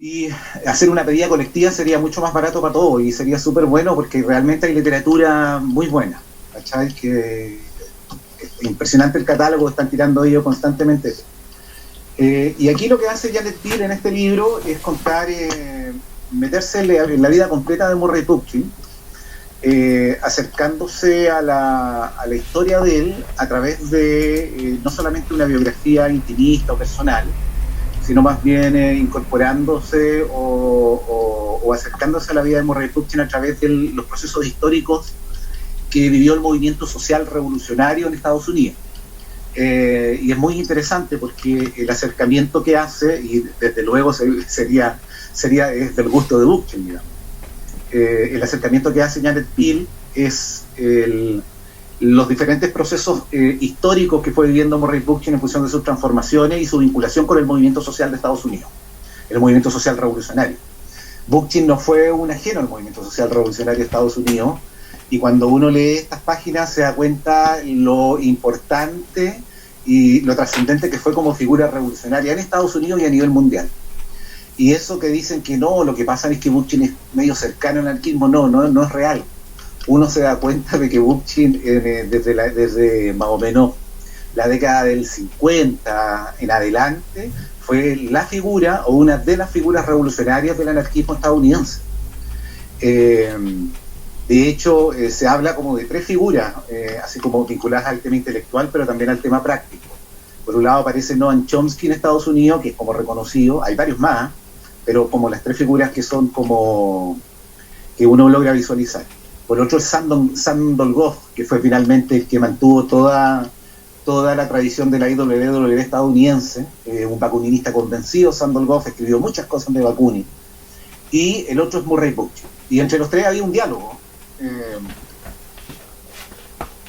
Y hacer una pedida colectiva sería mucho más barato para todos y sería súper bueno porque realmente hay literatura muy buena, ¿cachai? Que es impresionante el catálogo, están tirando ellos constantemente. Y aquí lo que hace Janet Peale en este libro es contar, meterse en la vida completa de Murray Bookchin, acercándose a la historia de él a través de no solamente una biografía intimista o personal, sino más bien incorporándose o acercándose a la vida de Murray Bookchin a través de los procesos históricos que vivió el movimiento social revolucionario en Estados Unidos. Y es muy interesante porque el acercamiento que hace, y desde luego sería es del gusto de Bookchin, digamos, el acercamiento que hace Janet Peale es los diferentes procesos históricos que fue viviendo Murray Bookchin en función de sus transformaciones y su vinculación con el movimiento social de Estados Unidos, el movimiento social revolucionario. Bookchin no fue un ajeno al movimiento social revolucionario de Estados Unidos, y cuando uno lee estas páginas se da cuenta lo importante y lo trascendente que fue como figura revolucionaria en Estados Unidos y a nivel mundial. Y eso que dicen que no, lo que pasa es que Bookchin es medio cercano al anarquismo, no es real. Uno se da cuenta de que Bookchin, desde más o menos la década del 50 en adelante, fue la figura o una de las figuras revolucionarias del anarquismo estadounidense. De hecho, se habla como de tres figuras, así como vinculadas al tema intelectual, pero también al tema práctico. Por un lado aparece Noam Chomsky en Estados Unidos, que es como reconocido, hay varios más, pero como las tres figuras que son como que uno logra visualizar. Por otro, el Sandor Goff, que fue finalmente el que mantuvo toda la tradición de la IWW estadounidense, un bakuninista convencido. Sandor Goff escribió muchas cosas de Bakunin. Y el otro es Murray Bookchin. Y entre los tres había un diálogo.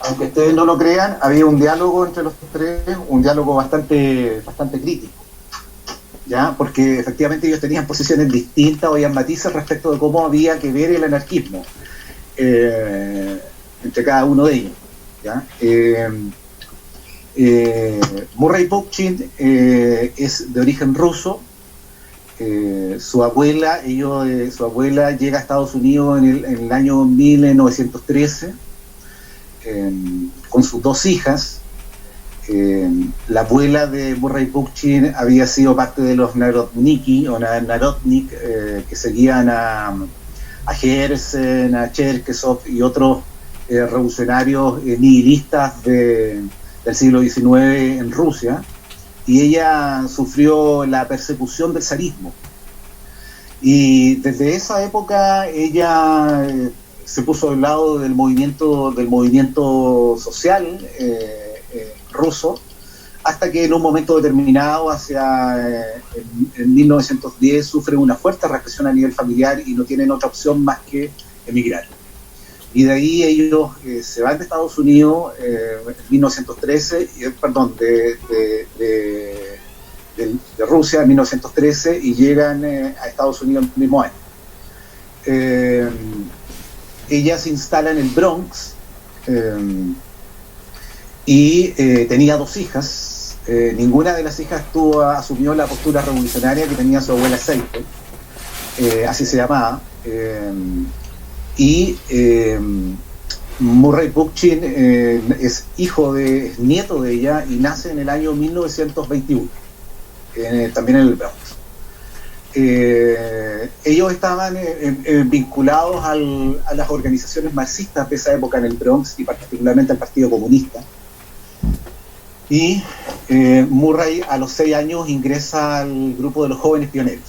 Aunque ustedes no lo crean, había un diálogo entre los tres, un diálogo bastante crítico, ¿ya? Porque efectivamente ellos tenían posiciones distintas o habían matices respecto de cómo había que ver el anarquismo entre cada uno de ellos, ¿ya? Murray Bookchin es de origen ruso. Su abuela llega a Estados Unidos en el año 1913 con sus dos hijas. La abuela de Murray Bookchin había sido parte de los Narodniki o Narodnik, que seguían a Herzen, a Cherkesov y otros revolucionarios nihilistas del siglo XIX en Rusia, y ella sufrió la persecución del zarismo. Y desde esa época ella se puso al lado del movimiento social ruso, hasta que en un momento determinado, en 1910, sufre una fuerte represión a nivel familiar y no tienen otra opción más que emigrar. Y de ahí ellos se van de Estados Unidos en 1913, de Rusia en 1913, y llegan a Estados Unidos el mismo año. Ella se instala en el Bronx y tenía dos hijas. Ninguna de las hijas asumió la postura revolucionaria que tenía su abuela Seipel, así se llamaba. Murray Bookchin es nieto de ella y nace en el año 1921, también en el Bronx. Ellos estaban vinculados a las organizaciones marxistas de esa época en el Bronx, y particularmente al Partido Comunista. Y Murray a los 6 años ingresa al grupo de los jóvenes pioneros,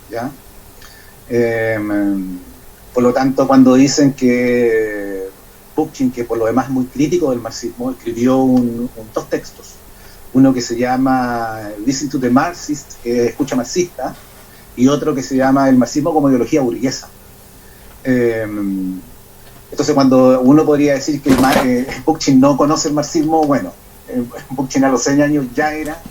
¿ya? Por lo tanto, cuando dicen que Bookchin, que por lo demás es muy crítico del marxismo, escribió dos textos. Uno que se llama Listen to the Marxist, que escucha marxista, y otro que se llama El marxismo como ideología burguesa. Entonces, cuando uno podría decir que Bookchin no conoce el marxismo, bueno, Bookchin a los 6 años ya era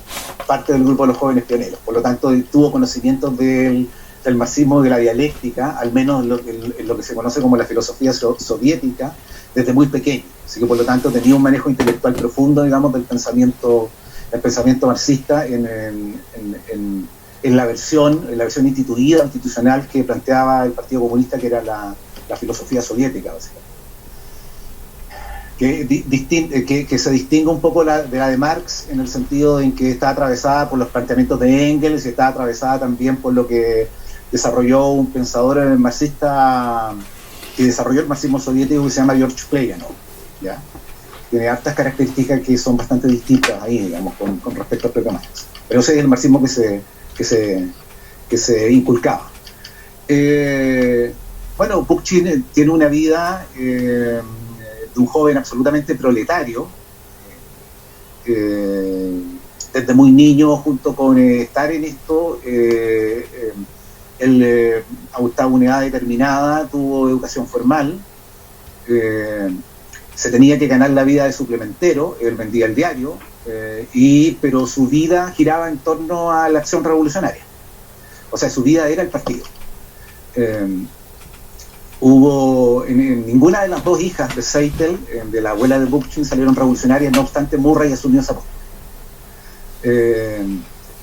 parte del grupo de los jóvenes pioneros. Por lo tanto, tuvo conocimiento del marxismo, de la dialéctica, al menos en lo que se conoce como la filosofía soviética, desde muy pequeño. Así que por lo tanto tenía un manejo intelectual profundo, digamos, del pensamiento marxista en en la versión instituida, institucional que planteaba el Partido Comunista, que era la filosofía soviética, básicamente. Que se distingue un poco de la de Marx, en el sentido en que está atravesada por los planteamientos de Engels y está atravesada también por lo que desarrolló un pensador marxista que desarrolló el marxismo soviético, que se llama George Plekhanov, ¿ya? Tiene hartas características que son bastante distintas ahí, digamos, con respecto a Marx. Pero ese es el marxismo que se inculcaba. Bueno, Bookchin tiene una vida de un joven absolutamente proletario, desde muy niño, junto con estar en esto, él estaba en una edad determinada, tuvo educación formal, se tenía que ganar la vida de suplementero, él vendía el diario, pero su vida giraba en torno a la acción revolucionaria. O sea, su vida era el partido. En ninguna de las dos hijas de Seitel, de la abuela de Bookchin, salieron revolucionarias, no obstante Murray asumió esa postura.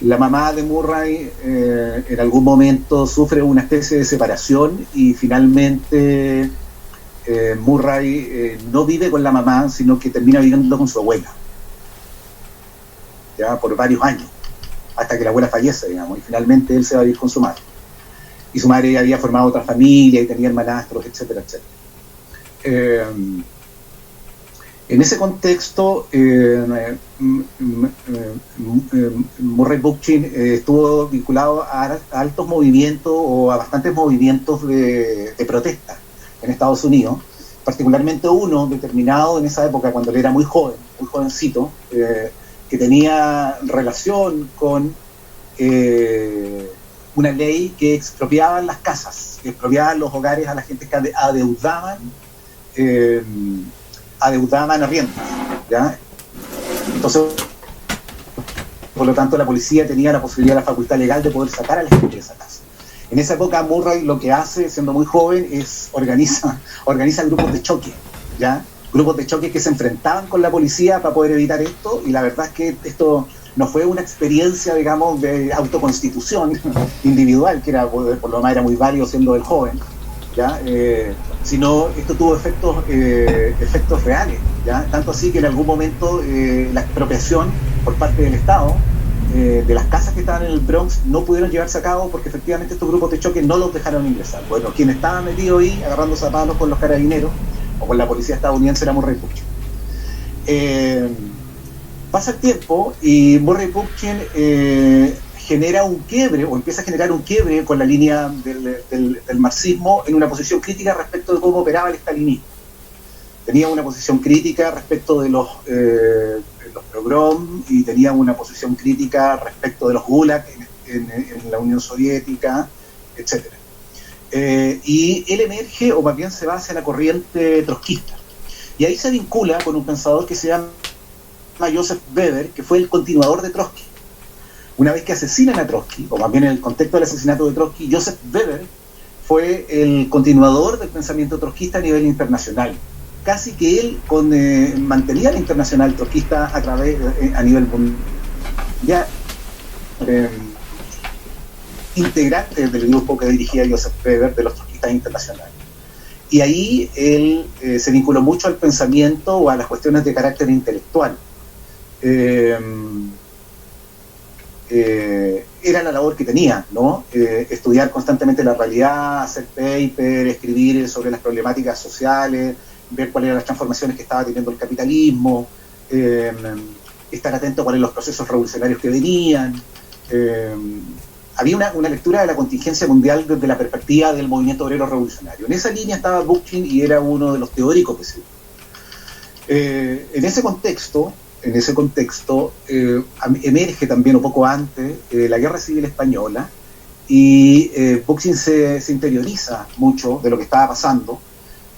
La mamá de Murray en algún momento sufre una especie de separación y finalmente Murray no vive con la mamá, sino que termina viviendo con su abuela, ya por varios años, hasta que la abuela fallece, digamos, y finalmente él se va a vivir con su madre. Y su madre había formado otra familia y tenía hermanastros, etcétera, etcétera. En ese contexto, Murray Bookchin estuvo vinculado a altos movimientos o a bastantes movimientos de protesta en Estados Unidos, particularmente uno determinado en esa época, cuando él era muy joven, muy jovencito, que tenía relación con una ley que expropiaba las casas, que expropiaba los hogares a la gente que adeudaban arriendos, ¿ya? Entonces, por lo tanto, la policía tenía la posibilidad, la facultad legal de poder sacar a la gente de esa casa. En esa época, Murray lo que hace, siendo muy joven, es organiza grupos de choque, ¿ya? Grupos de choque que se enfrentaban con la policía para poder evitar esto, y la verdad es que esto no fue una experiencia, digamos, de autoconstitución individual, que era, por lo demás era muy válido siendo el joven, ¿ya? Sino esto tuvo efectos reales, ¿ya? Tanto así que en algún momento la expropiación por parte del Estado de las casas que estaban en el Bronx no pudieron llevarse a cabo porque efectivamente estos grupos de choque no los dejaron ingresar. Bueno, quien estaba metido ahí agarrando zapatos con los carabineros o con la policía estadounidense era Murray Bookchin. Pasa el tiempo y Murray Bookchin genera un quiebre, o empieza a generar un quiebre con la línea del marxismo en una posición crítica respecto de cómo operaba el stalinismo. Tenía una posición crítica respecto de los pogroms y tenía una posición crítica respecto de los gulag en la Unión Soviética, etc. Y él emerge, o más bien se va hacia la corriente trotskista. Y ahí se vincula con un pensador que se llama Joseph Weber, que fue el continuador de Trotsky. Una vez que asesinan a Trotsky, o más bien en el contexto del asesinato de Trotsky, Joseph Weber fue el continuador del pensamiento trotskista a nivel internacional. Casi que él mantenía la internacional trotskista a nivel mundial, integrante del grupo que dirigía Joseph Weber de los trotskistas internacionales. Y ahí él se vinculó mucho al pensamiento o a las cuestiones de carácter intelectual. Era la labor que tenía, ¿no? Estudiar constantemente la realidad, hacer paper, escribir sobre las problemáticas sociales, ver cuáles eran las transformaciones que estaba teniendo el capitalismo, estar atento a cuáles eran los procesos revolucionarios que venían. Había una lectura de la contingencia mundial desde la perspectiva del movimiento obrero revolucionario. En esa línea estaba Bookchin y era uno de los teóricos que se en ese contexto emerge también un poco antes la Guerra Civil Española y Bookchin se interioriza mucho de lo que estaba pasando,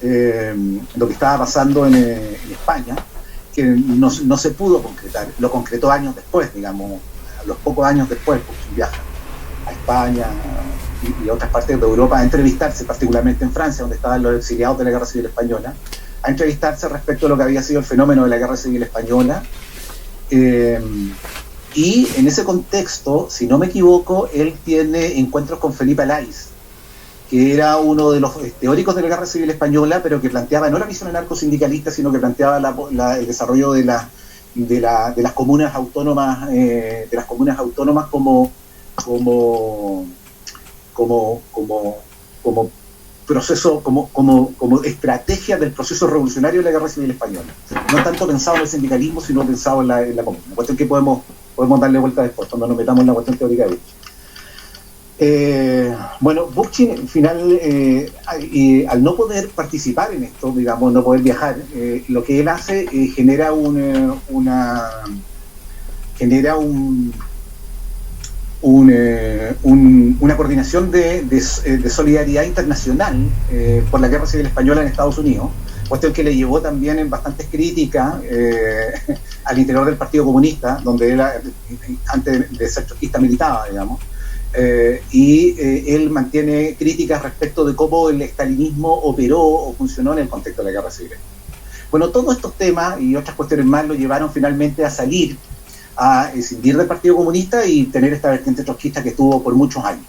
en España, que no se pudo concretar. Lo concretó años después, digamos, a los pocos años después, Bookchin viaja a España y a otras partes de Europa a entrevistarse, particularmente en Francia, donde estaban los exiliados de la Guerra Civil Española, a entrevistarse respecto a lo que había sido el fenómeno de la Guerra Civil Española, Y en ese contexto, si no me equivoco, él tiene encuentros con Felipe Alaiz, que era uno de los teóricos de la Guerra Civil Española, pero que planteaba no la visión anarcosindicalista, sino que planteaba el desarrollo de las comunas autónomas, como proceso, como estrategia del proceso revolucionario de la Guerra Civil Española. No tanto pensado en el sindicalismo, sino pensado en la comuna. Una cuestión que podemos darle vuelta después, cuando nos metamos en la cuestión teórica de bueno, Bookchin al final, al no poder participar en esto, digamos, no poder viajar, lo que él hace genera una coordinación de solidaridad internacional por la Guerra Civil Española en Estados Unidos, cuestión que le llevó también en bastantes críticas al interior del Partido Comunista, donde él, antes de ser trotskista, militaba, digamos. Él mantiene críticas respecto de cómo el estalinismo operó o funcionó en el contexto de la Guerra Civil. Bueno, todos estos temas y otras cuestiones más lo llevaron finalmente a salir, a escindir del Partido Comunista y tener esta vertiente trotskista que tuvo por muchos años.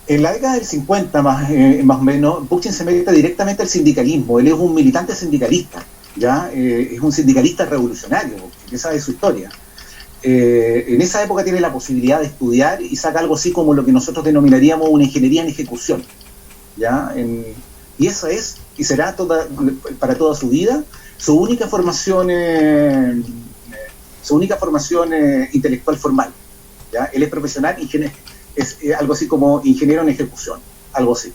En la década del 50, más o menos, Bookchin se mete directamente al sindicalismo. Él es un militante sindicalista, ¿ya? Es un sindicalista revolucionario, Bookchin, esa es su historia. En esa época tiene la posibilidad de estudiar y saca algo así como lo que nosotros denominaríamos una ingeniería en ejecución, ¿ya? Y esa es, y será para toda su vida, su única formación intelectual formal, ¿ya? Él es profesional, es algo así como ingeniero en ejecución, algo así.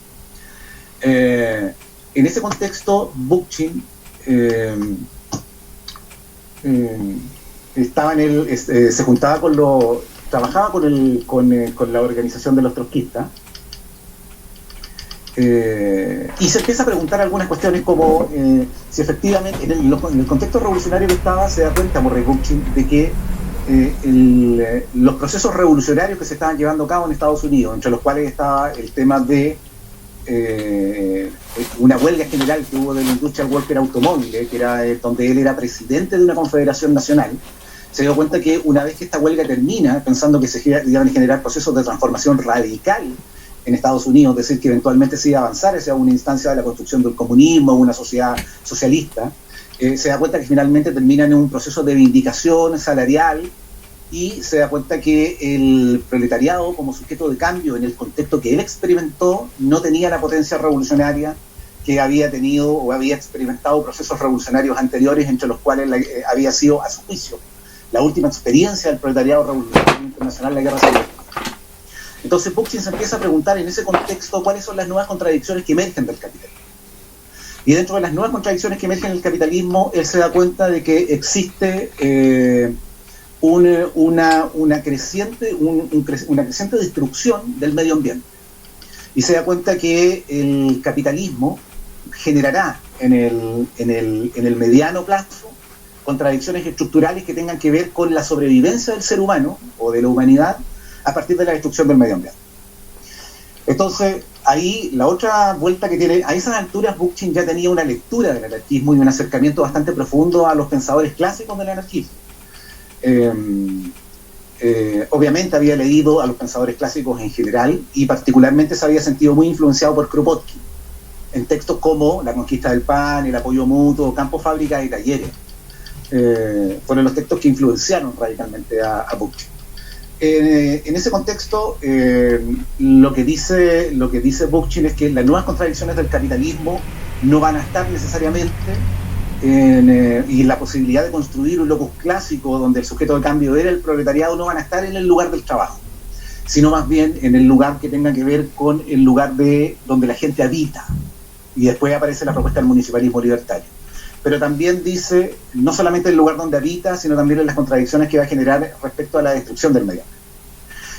En ese contexto, Bookchin estaba se juntaba trabajaba con la organización de los trotskistas, y se empieza a preguntar algunas cuestiones como si efectivamente en el contexto revolucionario que estaba, se da cuenta Murray Bookchin de que los procesos revolucionarios que se estaban llevando a cabo en Estados Unidos, entre los cuales estaba el tema de una huelga general que hubo de la Industrial Worker Automóvil, que era donde él era presidente de una confederación nacional, se dio cuenta que una vez que esta huelga termina, pensando que se iban a generar procesos de transformación radical en Estados Unidos, es decir, que eventualmente se iba a avanzar hacia una instancia de la construcción del comunismo, una sociedad socialista, se da cuenta que finalmente terminan en un proceso de vindicación salarial, y se da cuenta que el proletariado como sujeto de cambio en el contexto que él experimentó no tenía la potencia revolucionaria que había tenido o había experimentado procesos revolucionarios anteriores, entre los cuales había sido, a su juicio, la última experiencia del proletariado revolucionario internacional, la Guerra Civil. Entonces Bookchin se empieza a preguntar en ese contexto cuáles son las nuevas contradicciones que emergen del capitalismo. Y dentro de las nuevas contradicciones que emergen del capitalismo, él se da cuenta de que existe una creciente destrucción del medio ambiente. Y se da cuenta que el capitalismo generará en el mediano plazo contradicciones estructurales que tengan que ver con la sobrevivencia del ser humano o de la humanidad a partir de la destrucción del medio ambiente. Entonces, ahí la otra vuelta que tiene, a esas alturas Bookchin ya tenía una lectura del anarquismo y un acercamiento bastante profundo a los pensadores clásicos del anarquismo. Obviamente había leído a los pensadores clásicos en general y particularmente se había sentido muy influenciado por Kropotkin en textos como La conquista del pan, El apoyo mutuo, Campo, fábricas y talleres. Fueron los textos que influenciaron radicalmente a Bookchin. En ese contexto, lo que dice Bookchin es que las nuevas contradicciones del capitalismo no van a estar necesariamente y la posibilidad de construir un locus clásico donde el sujeto de cambio era el proletariado no van a estar en el lugar del trabajo, sino más bien en el lugar que tenga que ver con el lugar donde la gente habita. Y después aparece la propuesta del municipalismo libertario. Pero también dice, no solamente el lugar donde habita, sino también en las contradicciones que va a generar respecto a la destrucción del medio ambiente.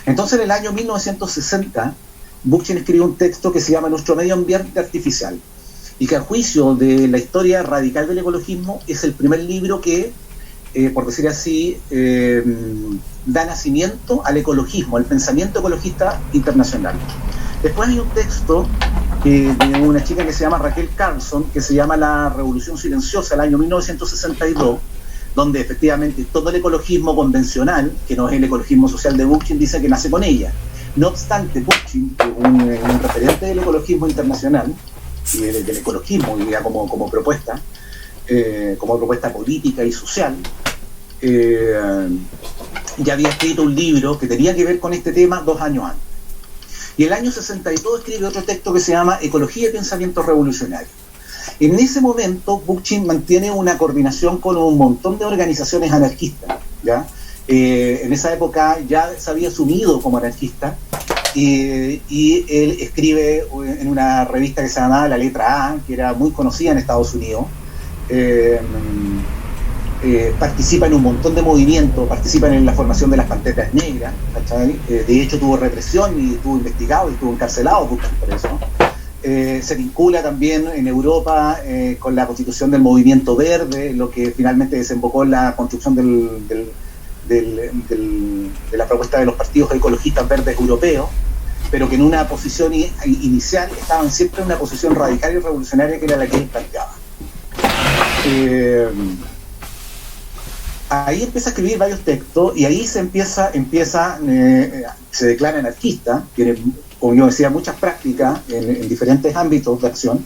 Entonces, en el año 1960, Bookchin escribió un texto que se llama Nuestro medio ambiente artificial, y que a juicio de la historia radical del ecologismo es el primer libro que, por decir así, da nacimiento al ecologismo, al pensamiento ecologista internacional. Después hay un texto de una chica que se llama Raquel Carlson, que se llama La Revolución Silenciosa, el año 1962, donde efectivamente todo el ecologismo convencional, que no es el ecologismo social de Bookchin, dice que nace con ella. No obstante, Bookchin, un referente del ecologismo internacional, y del ecologismo, diría, como propuesta política y social, ya había escrito un libro que tenía que ver con este tema 2 años antes. Y el año 62 escribe otro texto que se llama Ecología y Pensamiento Revolucionario. En ese momento, Bookchin mantiene una coordinación con un montón de organizaciones anarquistas, ¿ya? En esa época ya se había asumido como anarquista, y él escribe en una revista que se llamaba La Letra A, que era muy conocida en Estados Unidos. Participa en un montón de movimientos, participa en la formación de las Panteras Negras, ¿cachai? De hecho tuvo represión y estuvo investigado y estuvo encarcelado por eso. Se vincula también en Europa con la constitución del Movimiento Verde, lo que finalmente desembocó en la construcción de la propuesta de los partidos ecologistas verdes europeos, pero que en una posición inicial estaban siempre en una posición radical y revolucionaria, que era la que él planteaba. Ahí empieza a escribir varios textos y ahí se declara anarquista, tiene, como yo decía, muchas prácticas en diferentes ámbitos de acción,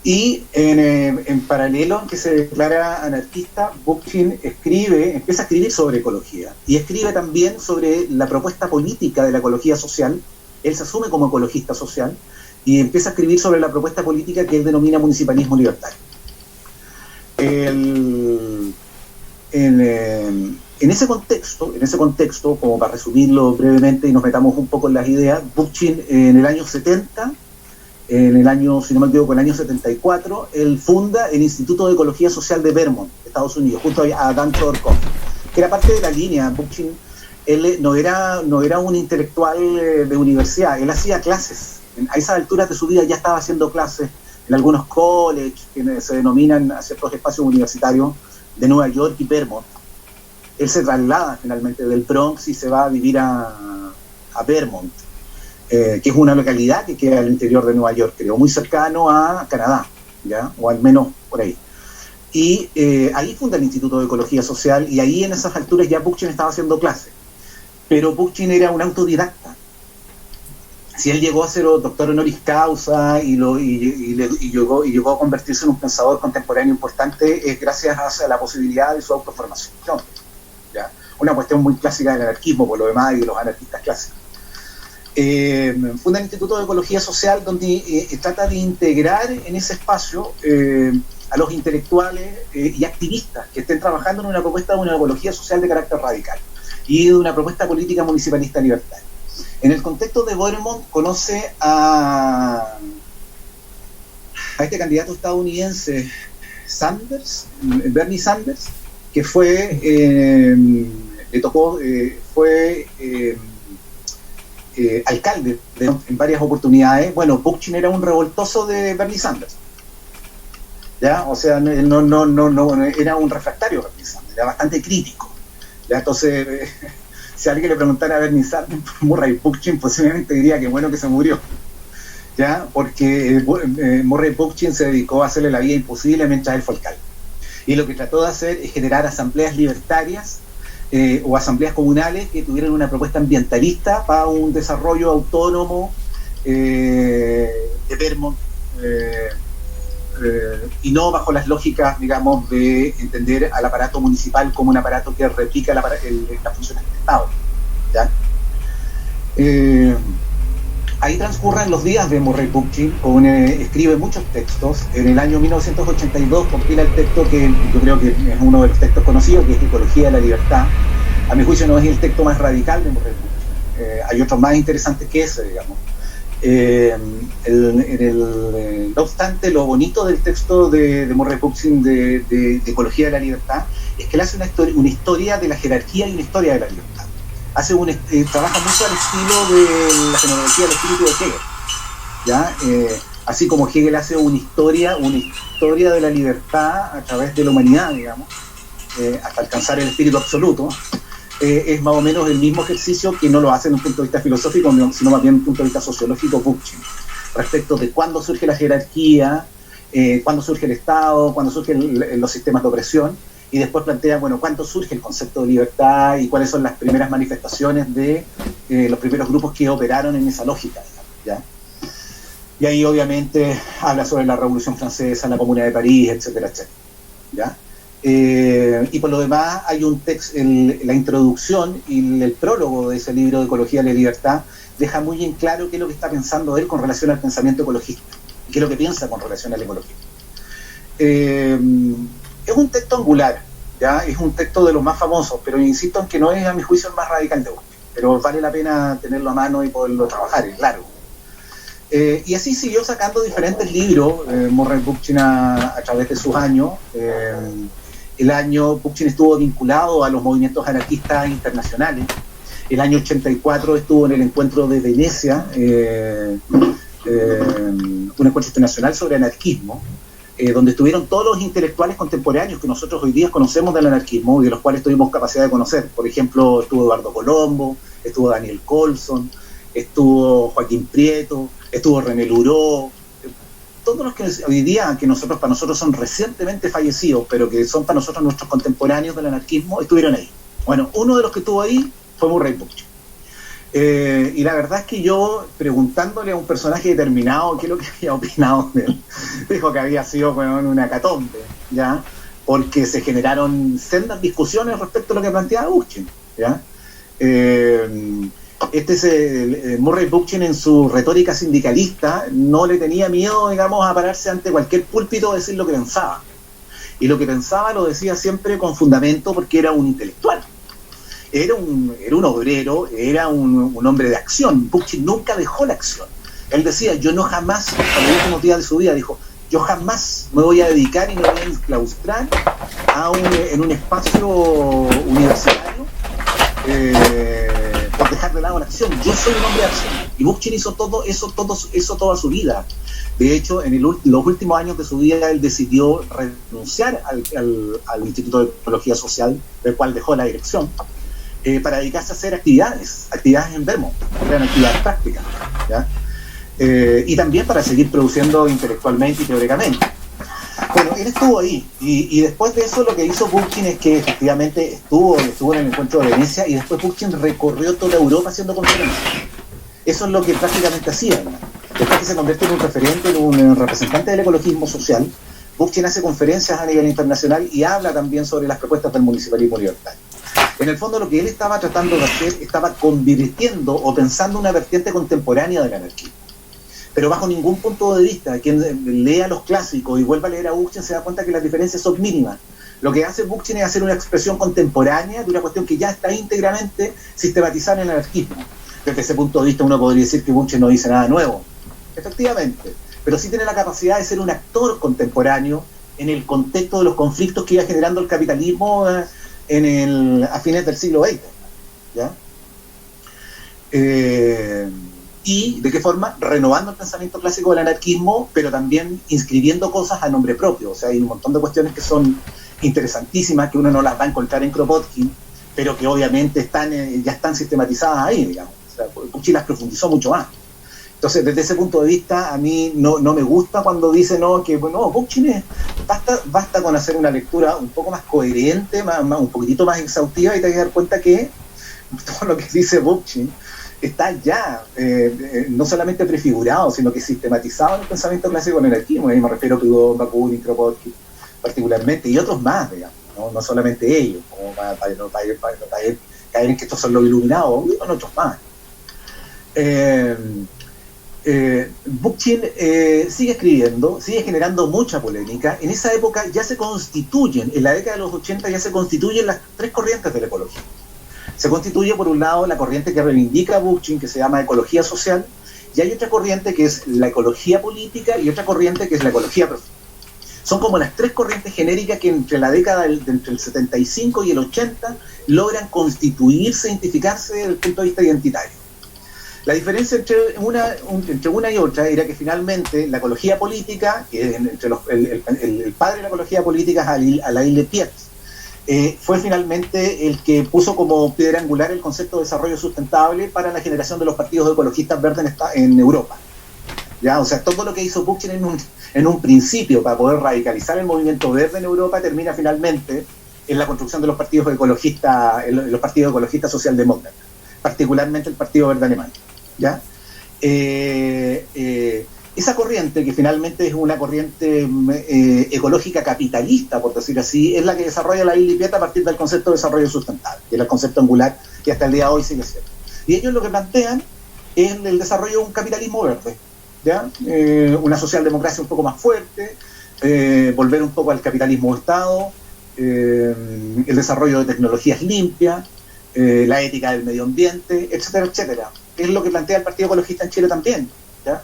y en paralelo en que se declara anarquista, Bookchin empieza a escribir sobre ecología, y escribe también sobre la propuesta política de la ecología social. Él se asume como ecologista social y empieza a escribir sobre la propuesta política que él denomina municipalismo libertario. En ese contexto, como para resumirlo brevemente y nos metamos un poco en las ideas, Bookchin en el año 70, si no me equivoco, en el año 74, él funda el Instituto de Ecología Social de Vermont, Estados Unidos, junto a Dan Chodorkov, que era parte de la línea. Bookchin, él no era un intelectual de universidad, él hacía clases. A esas alturas de su vida ya estaba haciendo clases en algunos colleges que se denominan a ciertos espacios universitarios de Nueva York y Vermont. Él se traslada finalmente del Bronx y se va a vivir a Vermont, que es una localidad que queda al interior de Nueva York, creo, muy cercano a Canadá, ¿ya? O al menos por ahí. Y ahí funda el Instituto de Ecología Social, y ahí en esas alturas ya Bookchin estaba haciendo clases. Pero Bookchin era un autodidacta. Si él llegó a ser doctor honoris causa y llegó a convertirse en un pensador contemporáneo importante, es gracias a la posibilidad de su autoformación, ¿ya? Una cuestión muy clásica del anarquismo, por lo demás, y de los anarquistas clásicos. Funda el Instituto de Ecología Social, donde trata de integrar en ese espacio a los intelectuales y activistas que estén trabajando en una propuesta de una ecología social de carácter radical y de una propuesta política municipalista libertaria. En el contexto de Vermont conoce a este candidato estadounidense Bernie Sanders, que fue alcalde en varias oportunidades. Bueno, Bookchin era un revoltoso de Bernie Sanders, ¿ya? O sea, no era un refractario de Bernie Sanders, era bastante crítico, ¿ya? Entonces, si alguien le preguntara a Bernie Sanders por Murray Bookchin, posiblemente diría que bueno que se murió, ¿ya? Porque Murray Bookchin se dedicó a hacerle la vida imposible mientras él fue alcalde. Y lo que trató de hacer es generar asambleas libertarias o asambleas comunales que tuvieran una propuesta ambientalista para un desarrollo autónomo de Vermont, y no bajo las lógicas, digamos, de entender al aparato municipal como un aparato que replica las funciones del Estado, ¿ya? Ahí transcurren los días de Murray Bookchin, escribe muchos textos. En el año 1982 compila el texto que yo creo que es uno de los textos conocidos, que es Ecología de la Libertad. A mi juicio no es el texto más radical de Murray Bookchin, hay otros más interesantes que ese, digamos. No obstante, lo bonito del texto de Murray Bookchin de Ecología de la Libertad es que él hace una historia de la jerarquía y una historia de la libertad. Trabaja mucho al estilo de la fenomenología del espíritu de Hegel, ¿ya? Así como Hegel hace una historia de la libertad a través de la humanidad, digamos, hasta alcanzar el espíritu absoluto. Es más o menos el mismo ejercicio, que no lo hace desde un punto de vista filosófico, sino más bien desde un punto de vista sociológico, Bookchin, respecto de cuándo surge la jerarquía, cuándo surge el Estado, cuándo surgen los sistemas de opresión, y después plantea, bueno, cuándo surge el concepto de libertad y cuáles son las primeras manifestaciones de los primeros grupos que operaron en esa lógica, ¿ya? Y ahí obviamente habla sobre la Revolución Francesa, la Comuna de París, etcétera, etcétera, ¿ya? Y por lo demás hay un texto, la introducción y el prólogo de ese libro de Ecología de la Libertad deja muy en claro qué es lo que está pensando él con relación al pensamiento ecologista, y qué es lo que piensa con relación al ecologismo. Es un texto angular, ¿ya? Es un texto de los más famosos, pero insisto en que no es, a mi juicio, el más radical de Bookchin, pero vale la pena tenerlo a mano y poderlo trabajar, es largo. Y así siguió sacando diferentes libros, Murray Bookchin a través de sus años. El año Bookchin estuvo vinculado a los movimientos anarquistas internacionales. El año 84 estuvo en el encuentro de Venecia, un encuentro internacional sobre anarquismo, donde estuvieron todos los intelectuales contemporáneos que nosotros hoy día conocemos del anarquismo y de los cuales tuvimos capacidad de conocer. Por ejemplo, estuvo Eduardo Colombo, estuvo Daniel Colson, estuvo Joaquín Prieto, estuvo René Luró, todos los que hoy día, que para nosotros son recientemente fallecidos, pero que son para nosotros nuestros contemporáneos del anarquismo, estuvieron ahí. Bueno, uno de los que estuvo ahí fue Murray Bookchin. Y la verdad es que yo, preguntándole a un personaje determinado qué es lo que había opinado de él, dijo que había sido, bueno, una hecatombe, ¿ya? Porque se generaron sendas discusiones respecto a lo que planteaba Bookchin, ¿ya? Murray Bookchin, en su retórica sindicalista, no le tenía miedo, digamos, a pararse ante cualquier púlpito a decir lo que pensaba. Y lo que pensaba lo decía siempre con fundamento, porque era un intelectual. Era un obrero, era un hombre de acción. Bookchin nunca dejó la acción. Él decía, yo no jamás, en los últimos días de su vida, dijo, yo jamás me voy a dedicar y me voy a enclaustrar en un espacio universitario por dejar de lado la acción. Yo soy un hombre de acción. Y Bookchin hizo todo eso toda su vida. De hecho, en los últimos años de su vida, él decidió renunciar al Instituto de Ecología Social, del cual dejó la dirección, para dedicarse a hacer actividades en Vermont, eran actividades prácticas, ¿ya? Y también para seguir produciendo intelectualmente y teóricamente. Bueno, él estuvo ahí, y después de eso lo que hizo Bookchin es que efectivamente estuvo en el encuentro de Venecia, y después Bookchin recorrió toda Europa haciendo conferencias. Eso es lo que prácticamente hacía, ¿no? Después que se convierte en un referente, en un representante del ecologismo social, Bookchin hace conferencias a nivel internacional y habla también sobre las propuestas del municipalismo libertario. En el fondo, lo que él estaba tratando de hacer, estaba convirtiendo o pensando una vertiente contemporánea del anarquismo, pero bajo ningún punto de vista. Quien lea los clásicos y vuelva a leer a Bookchin se da cuenta que las diferencias son mínimas. Lo que hace Bookchin es hacer una expresión contemporánea de una cuestión que ya está íntegramente sistematizada en el anarquismo. Desde ese punto de vista uno podría decir que Bookchin no dice nada nuevo, efectivamente, pero sí tiene la capacidad de ser un actor contemporáneo en el contexto de los conflictos que iba generando el capitalismo a fines del siglo XX, ¿ya? Y de qué forma, renovando el pensamiento clásico del anarquismo, pero también inscribiendo cosas a nombre propio. O sea, hay un montón de cuestiones que son interesantísimas, que uno no las va a encontrar en Kropotkin, pero que obviamente ya están sistematizadas ahí, digamos. O sea, Bookchin las profundizó mucho más. Entonces, desde ese punto de vista, a mí no me gusta cuando dice Bookchin basta con hacer una lectura un poco más coherente, un poquitito más exhaustiva, y te vas a dar cuenta que todo lo que dice Bookchin está ya no solamente prefigurado, sino que sistematizado en el pensamiento clásico del anarquismo. Ahí me refiero a Proudhon, Bakunin, Kropotkin particularmente, y otros más, digamos, no solamente ellos, como para caer en que estos son los iluminados, son otros más. Bookchin sigue escribiendo, sigue generando mucha polémica. En esa época ya se constituyen, en la década de los 80 ya se constituyen las tres corrientes de la ecología. Se constituye por un lado la corriente que reivindica a Bookchin, que se llama ecología social, y hay otra corriente que es la ecología política y otra corriente que es la ecología profunda. Son como las tres corrientes genéricas que entre la década entre el 75 y el 80 logran constituirse, identificarse desde el punto de vista identitario. La diferencia entre una y otra era que finalmente la ecología política, el padre de la ecología política es Alain Lepierre, fue finalmente el que puso como piedra angular el concepto de desarrollo sustentable para la generación de los partidos ecologistas verdes en Europa. ¿Ya? O sea, todo lo que hizo Bookchin en un principio para poder radicalizar el movimiento verde en Europa termina finalmente en la construcción de los partidos ecologistas, los partidos ecologistas socialdemócratas, particularmente el Partido Verde Alemán, ¿ya? Esa corriente, que finalmente es una corriente ecológica capitalista, por decir así, es la que desarrolla la Isla Pieta a partir del concepto de desarrollo sustentable, que es el concepto angular que hasta el día de hoy sigue siendo. Y ellos lo que plantean es el desarrollo de un capitalismo verde, ¿ya? Una socialdemocracia un poco más fuerte, volver un poco al capitalismo de Estado, el desarrollo de tecnologías limpias, la ética del medio ambiente, etcétera, etcétera. Es lo que plantea el Partido Ecologista en Chile también, ¿ya?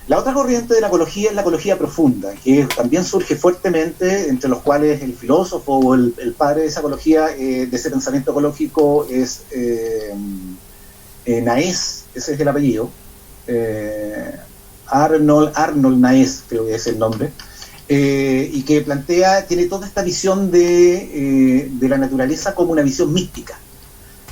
La otra corriente de la ecología es la ecología profunda, que también surge fuertemente, entre los cuales el filósofo o el padre de esa ecología, de ese pensamiento ecológico, es Naes, ese es el apellido, Arnold Naes, creo que es el nombre, y que tiene toda esta visión de la naturaleza como una visión mística.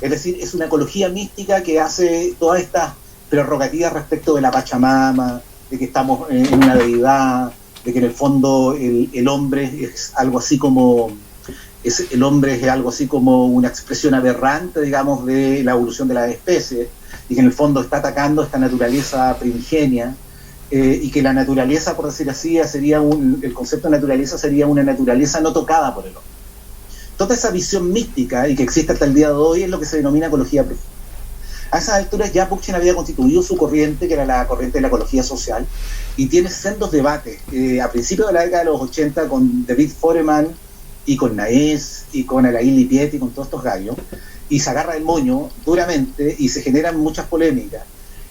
Es decir, es una ecología mística que hace todas estas prerrogativas respecto de la Pachamama, de que estamos en una deidad, de que en el fondo el hombre es algo así como una expresión aberrante, digamos, de la evolución de las especies, y que en el fondo está atacando esta naturaleza primigenia, y que la naturaleza, por decir así, el concepto de naturaleza sería una naturaleza no tocada por el hombre. Toda esa visión mística, y que existe hasta el día de hoy, es lo que se denomina ecología profunda. A esas alturas ya Bookchin había constituido su corriente, que era la corriente de la ecología social, y tiene sendos debates. A principios de la década de los 80, con David Foreman, y con Naes, y con Alain Lipiet, y con todos estos gallos, y se agarra el moño duramente, y se generan muchas polémicas.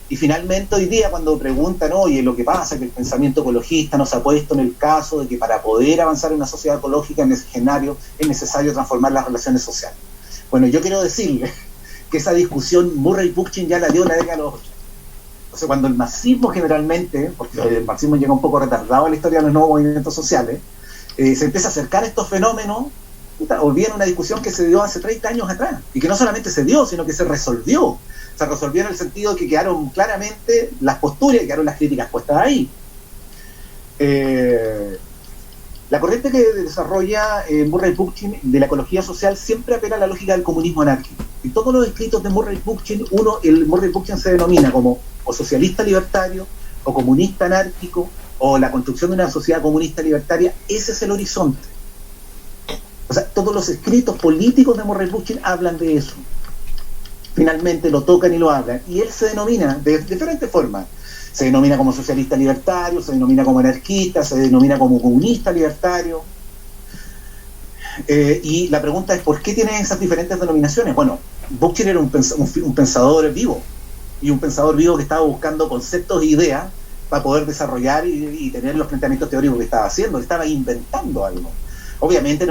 Y finalmente hoy día, cuando preguntan, oye, lo que pasa es que el pensamiento ecologista nos ha puesto en el caso de que para poder avanzar en una sociedad ecológica es necesario transformar las relaciones sociales. Bueno, yo quiero decirle que esa discusión Murray Bookchin ya la dio en la década de los 80. O sea, cuando el marxismo generalmente, porque el marxismo llega un poco retardado a la historia de los nuevos movimientos sociales, se empieza a acercar a estos fenómenos, olvidan una discusión que se dio hace 30 años atrás, y que no solamente se dio, sino que se resolvió. Se resolvió en el sentido de que quedaron claramente las posturas y quedaron las críticas puestas ahí. La corriente que desarrolla Murray Bookchin de la ecología social siempre apela a la lógica del comunismo anárquico. Y todos los escritos de Murray Bookchin, Murray Bookchin se denomina como o socialista libertario, o comunista anárquico, o la construcción de una sociedad comunista libertaria. Ese es el horizonte. O sea, todos los escritos políticos de Murray Bookchin hablan de eso. Finalmente lo tocan y lo hablan. Y él se denomina de diferentes formas. Se denomina como socialista libertario, se denomina como anarquista, se denomina como comunista libertario. Y la pregunta es, ¿por qué tiene esas diferentes denominaciones? Bueno, Bookchin era un pensador vivo, y un pensador vivo que estaba buscando conceptos e ideas para poder desarrollar y tener los planteamientos teóricos que estaba haciendo. Estaba inventando algo. Obviamente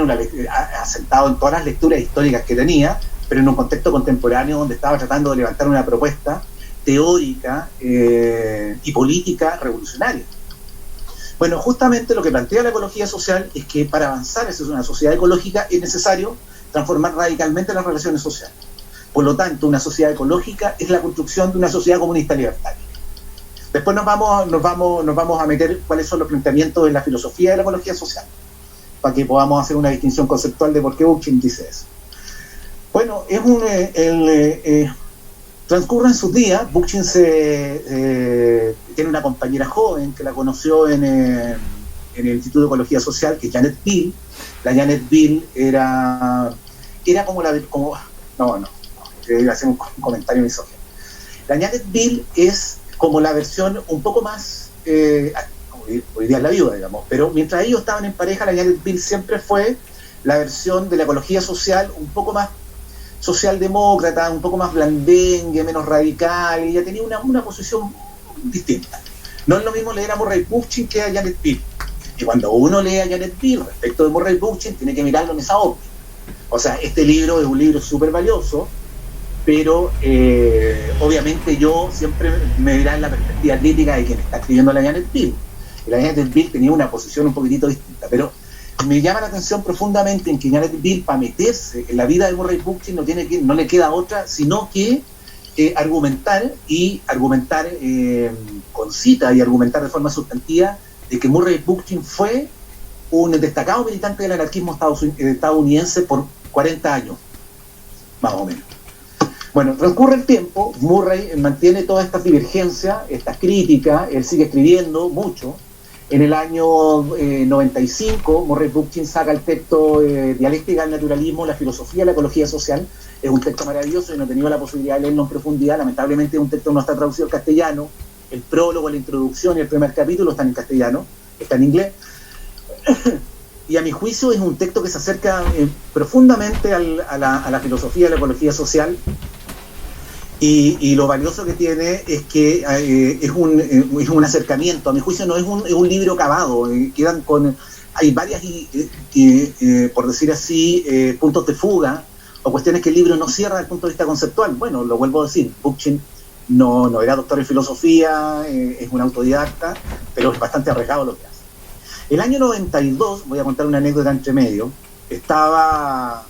asentado en todas las lecturas históricas que tenía, pero en un contexto contemporáneo donde estaba tratando de levantar una propuesta teórica y política revolucionaria. Bueno, justamente lo que plantea la ecología social es que para avanzar hacia una sociedad ecológica es necesario transformar radicalmente las relaciones sociales. Por lo tanto, una sociedad ecológica es la construcción de una sociedad comunista libertaria. Después nos vamos a meter cuáles son los planteamientos de la filosofía de la ecología social, para que podamos hacer una distinción conceptual de por qué Bookchin dice eso. Bueno, transcurren sus días. Bookchin tiene una compañera joven que la conoció en el Instituto de Ecología Social, que es Janet Bill. La Janet Bill era como hacer un comentario misógino. La Janet Bill es como la versión un poco más, hoy día es la viuda, digamos, pero mientras ellos estaban en pareja, la Janet Bill siempre fue la versión de la ecología social un poco más socialdemócrata, un poco más blandengue, menos radical, y ella tenía una posición distinta. No es lo mismo leer a Murray Bookchin que a Janet Bill. Y cuando uno lee a Janet Bill respecto de Murray Bookchin, tiene que mirarlo en esa óptica. O sea, este libro es un libro súper valioso, pero obviamente yo siempre me dirá en la perspectiva crítica de quien está escribiendo la Janet Bill. Y la Janet Bill tenía una posición un poquitito distinta, pero me llama la atención profundamente en que Janet Bill, para meterse en la vida de Murray Bookchin, no le queda otra sino que argumentar con cita y argumentar de forma sustantiva de que Murray Bookchin fue un destacado militante del anarquismo estadounidense por 40 años, más o menos. Bueno, transcurre el tiempo, Murray mantiene todas estas divergencias, estas críticas, él sigue escribiendo mucho. En el año 95, Murray Bookchin saca el texto Dialéctica del Naturalismo, la filosofía de la ecología social. Es un texto maravilloso y no he tenido la posibilidad de leerlo en profundidad. Lamentablemente un texto no está traducido al castellano. El prólogo, la introducción y el primer capítulo están en castellano, está en inglés. Y a mi juicio es un texto que se acerca profundamente a la filosofía de la ecología social. Y lo valioso que tiene es que es un acercamiento. A mi juicio no es un libro acabado. Hay varias, por decir así, puntos de fuga o cuestiones que el libro no cierra desde el punto de vista conceptual. Bueno, lo vuelvo a decir, Bookchin no era doctor en filosofía, es un autodidacta, pero es bastante arriesgado lo que hace. El año 92, voy a contar una anécdota entre medio, estaba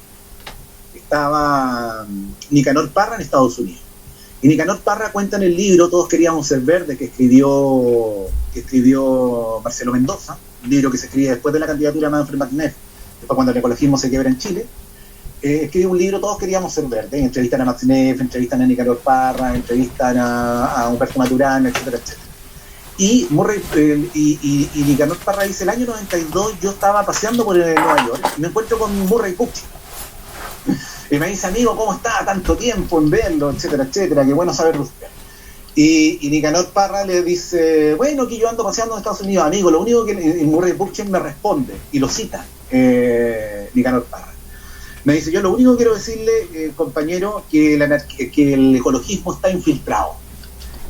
Nicanor Parra en Estados Unidos. Y Nicanor Parra cuenta en el libro Todos queríamos ser verdes, que escribió Marcelo Mendoza, un libro que se escribe después de la candidatura de Manfred McNeff, después cuando el ecologismo se quiebra en Chile. Escribe un libro Todos queríamos ser verdes, entrevistan a McNeff, entrevistan a Nicanor Parra, entrevistan a Humberto Maturana, etcétera, etcétera. Y Nicanor Parra dice, el año 92 yo estaba paseando por Nueva York y me encuentro con Murray Bookchin. Y me dice, amigo, ¿cómo está? Tanto tiempo en verlo, etcétera, etcétera, qué bueno saber de usted. Y Nicanor Parra le dice, bueno, que yo ando paseando en Estados Unidos, amigo, lo único que Murray Bookchin me responde, y lo cita Nicanor Parra. Me dice, yo lo único que quiero decirle, compañero, que el ecologismo está infiltrado.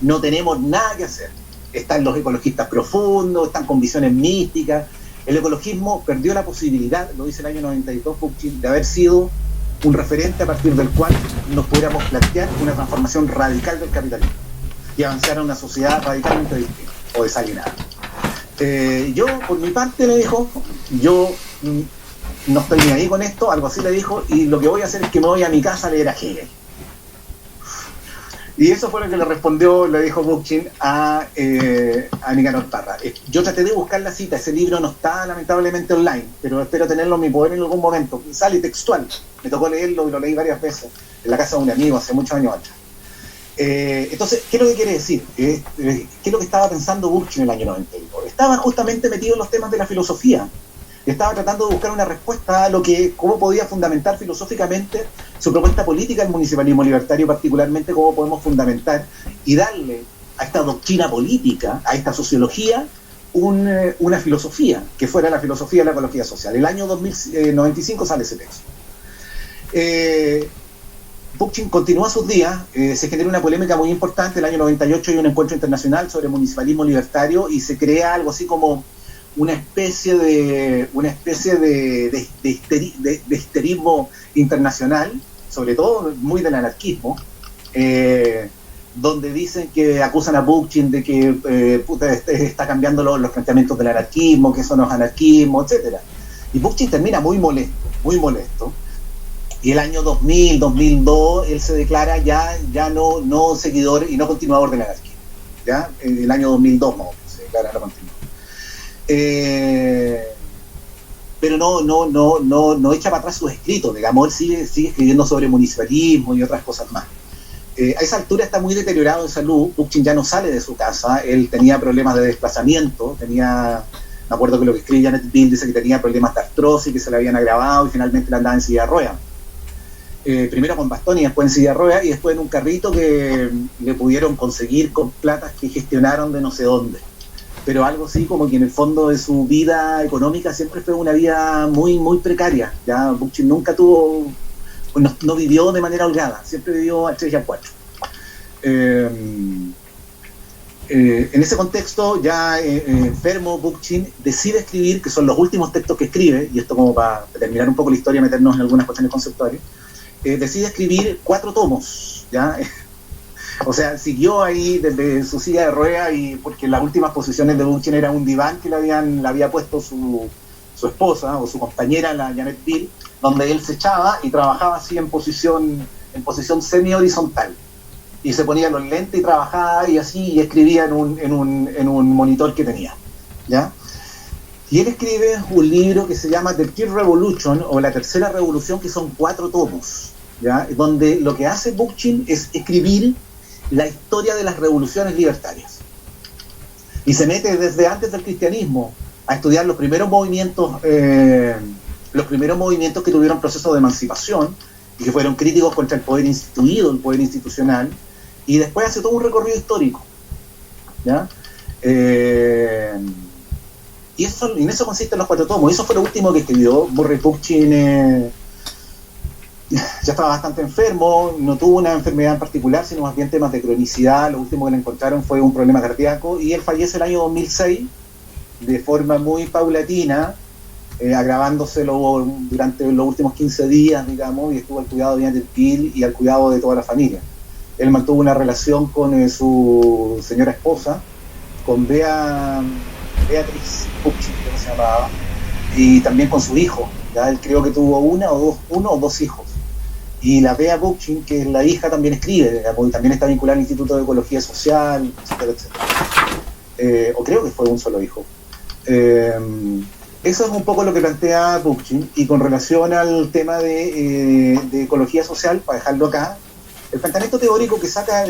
No tenemos nada que hacer. Están los ecologistas profundos, están con visiones místicas. El ecologismo perdió la posibilidad, lo dice el año 92 Bookchin, de haber sido un referente a partir del cual nos pudiéramos plantear una transformación radical del capitalismo y avanzar a una sociedad radicalmente distinta o desalienada. Yo, por mi parte, le dijo, yo no estoy ni ahí con esto, algo así le dijo, y lo que voy a hacer es que me voy a mi casa a leer a Hegel. Y eso fue lo que le respondió, le dijo Bookchin a Nicanor Parra. Yo traté de buscar la cita, ese libro no está lamentablemente online, pero espero tenerlo en mi poder en algún momento. Sale textual, me tocó leerlo y lo leí varias veces en la casa de un amigo hace muchos años atrás. Entonces, ¿qué es lo que quiere decir? ¿Qué es lo que estaba pensando Bookchin en el año 92? Estaba justamente metido en los temas de la filosofía. Estaba tratando de buscar una respuesta a cómo podía fundamentar filosóficamente su propuesta política, el municipalismo libertario particularmente, cómo podemos fundamentar y darle a esta doctrina política, a esta sociología, una filosofía, que fuera la filosofía de la ecología social. El año 95 sale ese texto. Bookchin continúa sus días, se genera una polémica muy importante. El año 98 hay un encuentro internacional sobre municipalismo libertario y se crea algo así como una especie de histerismo internacional, sobre todo muy del anarquismo, donde dicen que acusan a Bookchin de que está cambiando los planteamientos del anarquismo, que eso no es anarquismo, etcétera. Y Bookchin termina muy molesto. Y el año 2000, 2002, él se declara ya no seguidor y no continuador del anarquismo. ¿Ya? El año 2002 se declara no continuador. Pero no echa para atrás sus escritos, digamos, él sigue escribiendo sobre municipalismo y otras cosas más. A esa altura está muy deteriorado en salud. Bookchin ya no sale de su casa, él tenía problemas de desplazamiento, me acuerdo que lo que escribe Janet Bill dice que tenía problemas de artrosis que se le habían agravado y finalmente le andaba en silla de ruedas. Primero con bastón y después en silla de ruedas y después en un carrito que le pudieron conseguir con platas que gestionaron de no sé dónde. Pero algo así como que en el fondo de su vida económica siempre fue una vida muy, muy precaria. Ya Bookchin nunca no vivió de manera holgada, siempre vivió al 3 y al 4. En ese contexto, ya enfermo, Bookchin decide escribir, que son los últimos textos que escribe, y esto como para terminar un poco la historia, meternos en algunas cuestiones conceptuales, decide escribir 4 tomos, ¿ya? O sea, siguió ahí desde su silla de ruedas y porque las últimas posiciones de Bookchin era un diván que le había puesto su esposa o su compañera, la Janet Bill, donde él se echaba y trabajaba así en posición semi-horizontal. Y se ponía los lentes y trabajaba y así y escribía en un monitor que tenía, ¿ya? Y él escribe un libro que se llama The Third Revolution, o La Tercera Revolución, que son 4 tomos, ¿ya? Donde lo que hace Bookchin es escribir la historia de las revoluciones libertarias. Y se mete desde antes del cristianismo a estudiar los primeros movimientos que tuvieron procesos de emancipación y que fueron críticos contra el poder instituido, el poder institucional, y después hace todo un recorrido histórico, ¿ya? Y en eso consisten los 4 tomos. Eso fue lo último que escribió. Murray Bookchin ya estaba bastante enfermo, no tuvo una enfermedad en particular, sino más bien temas de cronicidad. Lo último que le encontraron fue un problema cardíaco, y él fallece el año 2006 de forma muy paulatina, agravándoselo durante los últimos 15 días, digamos, y estuvo al cuidado de Janet Peel y al cuidado de toda la familia. Él mantuvo una relación con su señora esposa, con Beatriz Bookchin, que se llamaba, y también con su hijo. ¿Ya? Él creo que tuvo uno o dos hijos. Y la Bea Bookchin, que es la hija, también escribe, digamos, y también está vinculada al Instituto de Ecología Social, etcétera, etcétera. O creo que fue un solo hijo. Eso es un poco lo que plantea Bookchin. Y con relación al tema de ecología social, para dejarlo acá, el planteamiento teórico que saca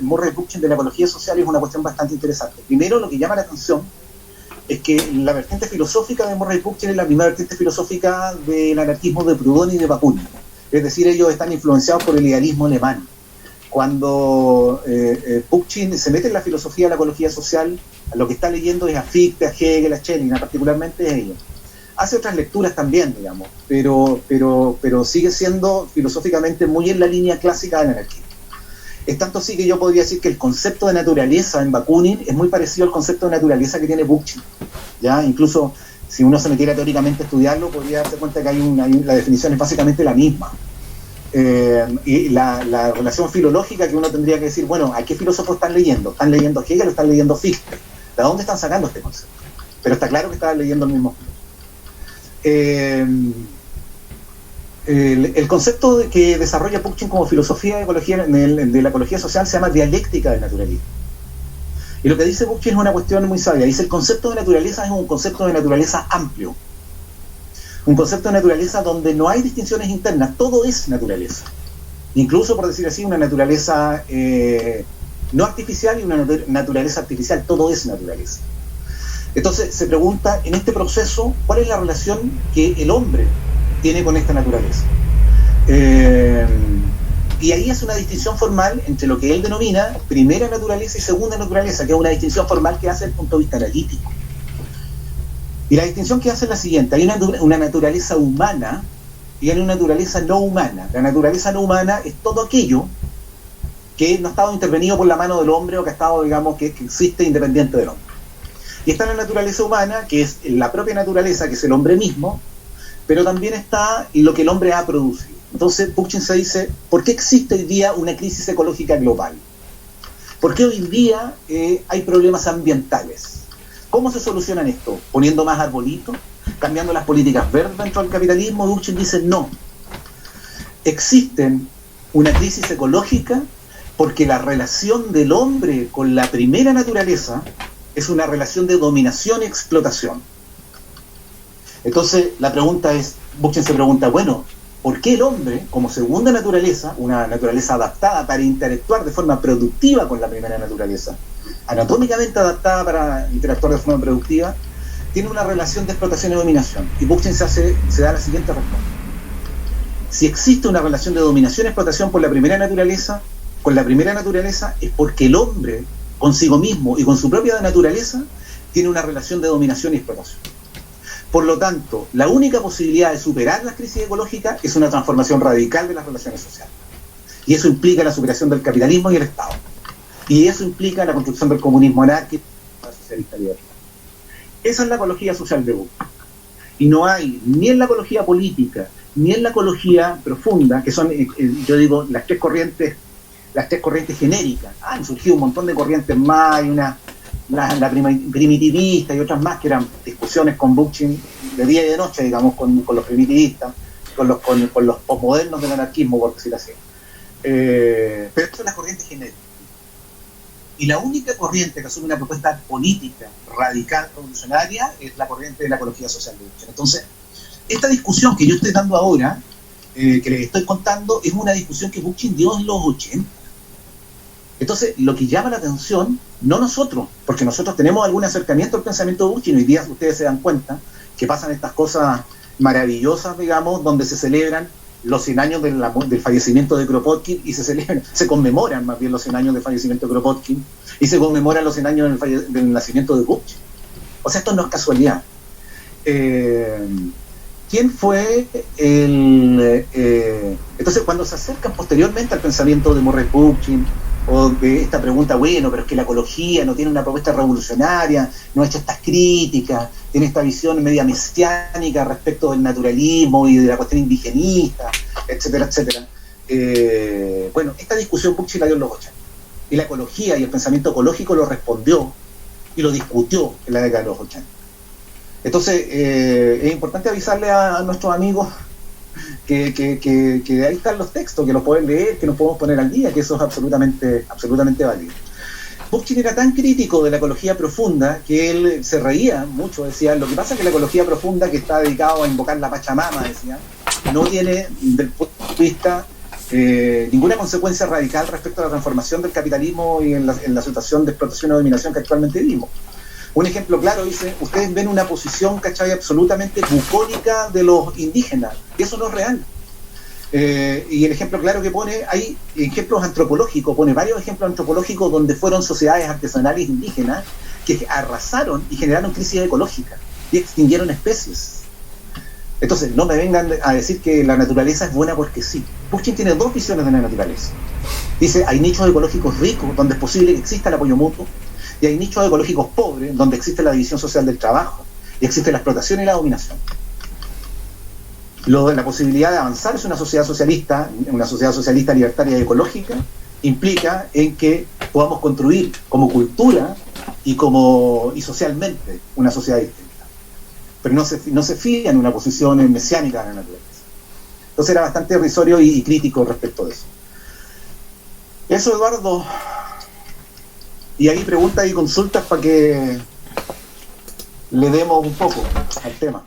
Murray Bookchin de la ecología social es una cuestión bastante interesante. Primero, lo que llama la atención es que la vertiente filosófica de Murray Bookchin es la misma vertiente filosófica del anarquismo de Proudhon y de Bakunin. Es decir, ellos están influenciados por el idealismo alemán. Cuando Bookchin se mete en la filosofía de la ecología social, lo que está leyendo es a Fichte, a Hegel, a Schelling, particularmente a ellos. Hace otras lecturas también, digamos, pero sigue siendo filosóficamente muy en la línea clásica del anarquismo. Es tanto así que yo podría decir que el concepto de naturaleza en Bakunin es muy parecido al concepto de naturaleza que tiene Bookchin, ¿ya? Incluso si uno se metiera teóricamente a estudiarlo, podría darse cuenta que la definición es básicamente la misma. Y la relación filológica que uno tendría que decir, bueno, ¿a qué filósofo están leyendo? ¿Están leyendo Hegel o están leyendo Fichte? ¿De dónde están sacando este concepto? Pero está claro que están leyendo el mismo filósofo. El concepto que desarrolla Bookchin como filosofía de la ecología social se llama dialéctica del naturalismo. Y lo que dice Bookchin es una cuestión muy sabia. Dice: el concepto de naturaleza es un concepto de naturaleza amplio. Un concepto de naturaleza donde no hay distinciones internas, todo es naturaleza. Incluso, por decir así, una naturaleza no artificial y una naturaleza artificial, todo es naturaleza. Entonces se pregunta, en este proceso, ¿cuál es la relación que el hombre tiene con esta naturaleza? Y ahí es una distinción formal entre lo que él denomina primera naturaleza y segunda naturaleza, que es una distinción formal que hace desde el punto de vista analítico. Y la distinción que hace es la siguiente: hay una naturaleza humana y hay una naturaleza no humana. La naturaleza no humana es todo aquello que no ha estado intervenido por la mano del hombre, o que ha estado, digamos, que existe independiente del hombre. Y está la naturaleza humana, que es la propia naturaleza, que es el hombre mismo, pero también está lo que el hombre ha producido. Entonces Bookchin se dice: ¿por qué existe hoy día una crisis ecológica global? ¿Por qué hoy día hay problemas ambientales? ¿Cómo se solucionan esto? ¿Poniendo más arbolitos? ¿Cambiando las políticas verdes dentro del capitalismo? Bookchin dice: no. Existen una crisis ecológica porque la relación del hombre con la primera naturaleza es una relación de dominación y explotación. Entonces la pregunta es, Bookchin se pregunta, bueno, ¿por qué el hombre, como segunda naturaleza, una naturaleza adaptada para interactuar de forma productiva con la primera naturaleza, anatómicamente adaptada para interactuar de forma productiva, tiene una relación de explotación y dominación? Y Bookchin se da la siguiente respuesta: si existe una relación de dominación y explotación con la primera naturaleza, es porque el hombre consigo mismo y con su propia naturaleza tiene una relación de dominación y explotación. Por lo tanto, la única posibilidad de superar las crisis ecológicas es una transformación radical de las relaciones sociales. Y eso implica la superación del capitalismo y el Estado. Y eso implica la construcción del comunismo anárquico y la socialista liberal. Esa es la ecología social de Bookchin. Y no hay, ni en la ecología política, ni en la ecología profunda, que son, yo digo, las tres corrientes genéricas. Han surgido un montón de corrientes más, hay la primitivista y otras más, que eran discusiones con Bookchin de día y de noche, digamos, con los primitivistas, con los posmodernos del anarquismo, por decir así. Pero estas son las corrientes genéricas. Y la única corriente que asume una propuesta política radical, revolucionaria, es la corriente de la ecología social de Bookchin. Entonces, esta discusión que yo estoy dando ahora, que les estoy contando, es una discusión que Bookchin dio en los 80. Entonces, lo que llama la atención, no nosotros, porque nosotros tenemos algún acercamiento al pensamiento de Bookchin. Hoy día ustedes se dan cuenta que pasan estas cosas maravillosas, digamos, donde se celebran los 100 años del fallecimiento de Kropotkin y se conmemoran más bien los 100 años del fallecimiento de Kropotkin y se conmemoran los 100 años del nacimiento de Bookchin. O sea, esto no es casualidad. ¿Quién fue entonces, cuando se acercan posteriormente al pensamiento de Murray Bookchin, o de esta pregunta, bueno, pero es que la ecología no tiene una propuesta revolucionaria, no ha hecho estas críticas, tiene esta visión media mesiánica respecto del naturalismo y de la cuestión indigenista, etcétera, etcétera. Bueno, esta discusión Bookchin la dio en los 80. Y la ecología y el pensamiento ecológico lo respondió y lo discutió en la década de los 80. Entonces, es importante avisarle a nuestros amigos que ahí están los textos, que los pueden leer, que nos podemos poner al día, que eso es absolutamente válido. Bookchin era tan crítico de la ecología profunda que él se reía mucho, decía, lo que pasa es que la ecología profunda, que está dedicado a invocar la Pachamama, decía, no tiene, del punto de vista, ninguna consecuencia radical respecto a la transformación del capitalismo y en la situación de explotación o dominación que actualmente vivimos. Un ejemplo claro, dice, ustedes ven una posición, ¿cachai?, absolutamente bucólica de los indígenas, y eso no es real. Y el ejemplo claro que pone, hay ejemplos antropológicos, pone varios ejemplos antropológicos donde fueron sociedades artesanales indígenas que arrasaron y generaron crisis ecológicas y extinguieron especies. Entonces, no me vengan a decir que la naturaleza es buena porque sí. Bookchin tiene dos visiones de la naturaleza. Dice, hay nichos ecológicos ricos donde es posible que exista el apoyo mutuo, y hay nichos ecológicos pobres donde existe la división social del trabajo y existe la explotación y la dominación. La posibilidad de avanzar es una sociedad socialista libertaria y ecológica, implica en que podamos construir como cultura y socialmente una sociedad distinta, pero no se fía en una posición mesiánica de la naturaleza. Entonces era bastante irrisorio y crítico respecto de eso. Eso, Eduardo. Y ahí preguntas y consultas para que le demos un poco al tema.